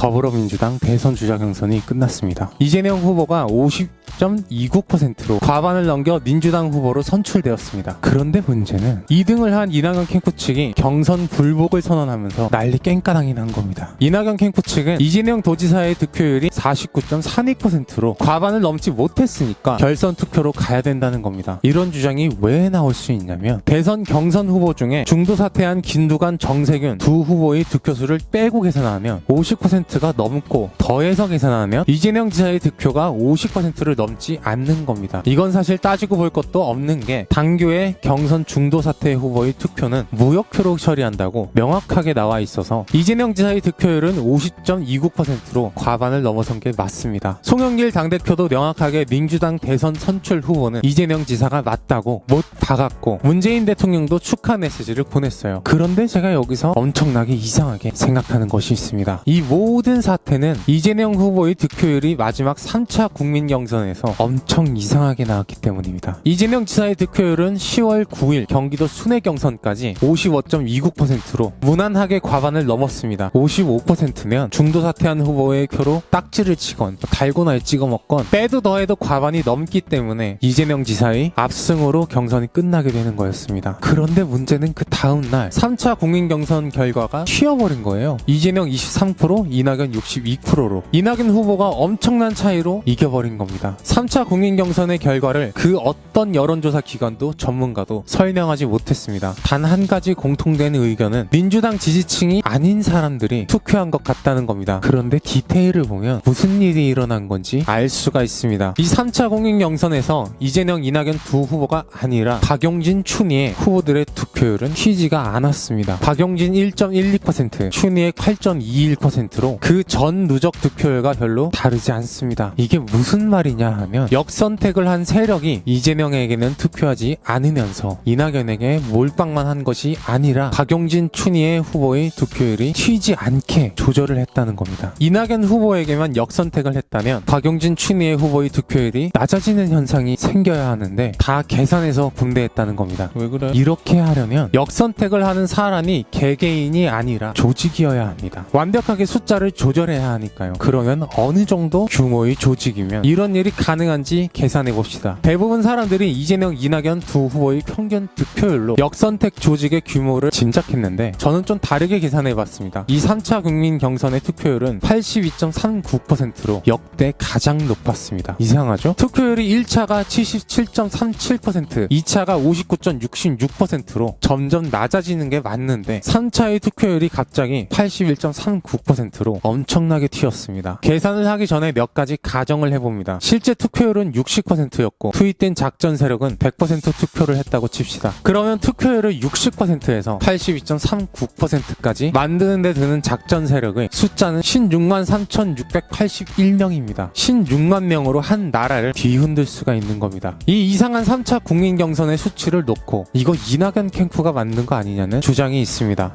더불어민주당 대선 주자 경선이 끝났습니다. 이재명 후보가 50.29%로 과반을 넘겨 민주당 후보로 선출되었습니다. 그런데 문제는 2등을 한 이낙연 캠프 측이 경선 불복을 선언하면서 난리 깽까당이 난 겁니다. 이낙연 캠프 측은 이재명 도지사의 득표율이 49.42%로 과반을 넘지 못했으니까 결선 투표로 가야 된다는 겁니다. 이런 주장이 왜 나올 수 있냐면 대선 경선 후보 중에 중도 사퇴한 김두관, 정세균 두 후보의 득표수를 빼고 계산하면 50%가 넘고 더해서 계산하면 이재명 지사의 득표가 50%를 넘지 않는 겁니다. 이건 사실 따지고 볼 것도 없는 게 당교의 경선 중도 사퇴 후보의 투표는 무효표로 처리한다고 명확하게 나와 있어서 이재명 지사의 득표율은 50.29%로 과반을 넘어선 게 맞습니다. 송영길 당대표도 명확하게 민주당 대선 선출 후보는 이재명 지사가 맞다고 못 박았고 문재인 대통령도 축하 메시지를 보냈어요. 그런데 제가 여기서 엄청나게 이상하게 생각하는 것이 있습니다. 이 모든 사태는 이재명 후보의 득표율이 마지막 3차 국민경선에서 엄청 이상하게 나왔기 때문입니다. 이재명 지사의 득표율은 10월 9일 경기도 순회경선까지 55.29%로 무난하게 과반을 넘었습니다. 55%면 중도 사퇴한 후보의 표로 딱지를 치건 달고나에 찍어 먹건 빼도 더해도 과반이 넘기 때문에 이재명 지사의 압승으로 경선이 끝나게 되는 거였습니다. 그런데 문제는 그 다음날 3차 국민경선 결과가 튀어버린 거예요. 이재명 23%, 이낙연 62%로 이낙연 후보가 엄청난 차이로 이겨버린 겁니다. 3차 국민경선의 결과를 그 어떤 여론조사 기관도 전문가도 설명하지 못했습니다. 단 한 가지 공통된 의견은 민주당 지지층이 아닌 사람들이 투표한 것 같다는 겁니다. 그런데 디테일을 보면 무슨 일이 일어난 건지 알 수가 있습니다. 이 3차 국민경선에서 이재명, 이낙연 두 후보가 아니라 박용진, 춘희의 후보들의 투표율은 튀지가 않았습니다. 박용진 1.12%, 춘희의 8.21%로 그 전 누적 득표율과 별로 다르지 않습니다. 이게 무슨 말이냐 하면 역선택을 한 세력이 이재명에게는 투표하지 않으면서 이낙연에게 몰빵만 한 것이 아니라 박용진, 춘희의 후보의 득표율이 튀지 않게 조절을 했다는 겁니다. 이낙연 후보에게만 역선택을 했다면 박용진, 춘희의 후보의 득표율이 낮아지는 현상이 생겨야 하는데 다 계산해서 분배했다는 겁니다. 왜 그래? 이렇게 하려면 역선택을 하는 사람이 개개인이 아니라 조직이어야 합니다. 완벽하게 숫자를 조절해야 하니까요. 그러면 어느 정도 규모의 조직이면 이런 일이 가능한지 계산해 봅시다. 대부분 사람들이 이재명, 이낙연 두 후보의 평균 득표율로 역선택 조직의 규모를 짐작했는데 저는 좀 다르게 계산해 봤습니다. 이 3차 국민 경선의 투표율은 82.39%로 역대 가장 높았습니다. 이상하죠? 투표율이 1차가 77.37%, 2차가 59.66%로 점점 낮아지는 게 맞는데 3차의 투표율이 갑자기 81.39%로 엄청나게 튀었습니다. 계산을 하기 전에 몇 가지 가정을 해봅니다. 실제 투표율은 60%였고 투입된 작전 세력은 100% 투표를 했다고 칩시다. 그러면 투표율을 60%에서 82.39%까지 만드는 데 드는 작전 세력의 숫자는 16만 3,681명입니다. 16만 명으로 한 나라를 뒤흔들 수가 있는 겁니다. 이 이상한 3차 국민경선의 수치를 놓고 이거 이낙연 캠프가 만든 거 아니냐는 주장이 있습니다.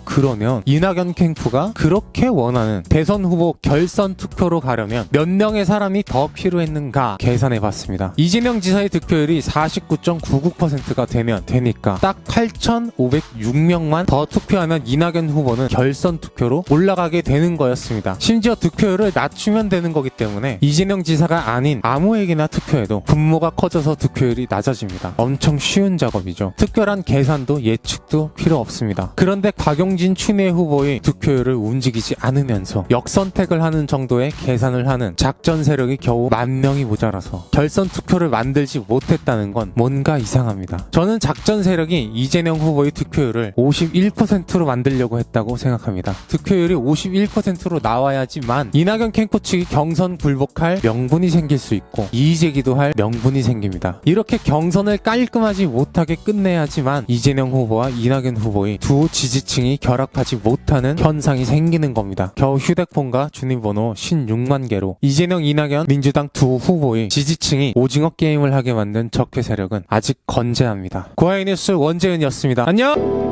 그러면 이낙연 캠프가 그렇게 원하는 대선 후보 결선 투표로 가려면 몇 명의 사람이 더 필요했는가 계산해봤습니다. 이재명 지사의 득표율이 49.99%가 되니까 딱 8,506명만 더 투표하면 이낙연 후보는 결선 투표로 올라가게 되는 거였습니다. 심지어 득표율을 낮추면 되는 거기 때문에 이재명 지사가 아닌 아무에게나 투표해도 분모가 커져서 득표율이 낮아집니다. 엄청 쉬운 작업이죠. 특별한 계산도 예측도 필요 없습니다. 그런데 박용진, 춘희 후보의 득표율을 움직이지 않으면서 역선택을 하는 정도의 계산을 하는 작전 세력이 겨우 10,000명이 모자라서 결선 투표를 만들지 못했다는 건 뭔가 이상합니다. 저는 작전 세력이 이재명 후보의 득표율을 51%로 만들려고 했다고 생각합니다. 득표율이 51%로 나와야지만 이낙연 캠프 측이 경선 불복할 명분이 생길 수 있고 이의제기도 할 명분이 생깁니다. 이렇게 경선을 깔끔하지 못하게 끝내야지만 이재명 후보와 이낙연 후보의 두 지지층이 결합하지 못하는 현상이 생기는 겁니다. 겨우 휴대폰과 주민번호 16만 개로 이재명, 이낙연, 민주당 두 후보의 지지층이 오징어 게임을 하게 만든 적폐 세력은 아직 건재합니다. 고아이뉴스 원재은이었습니다. 안녕!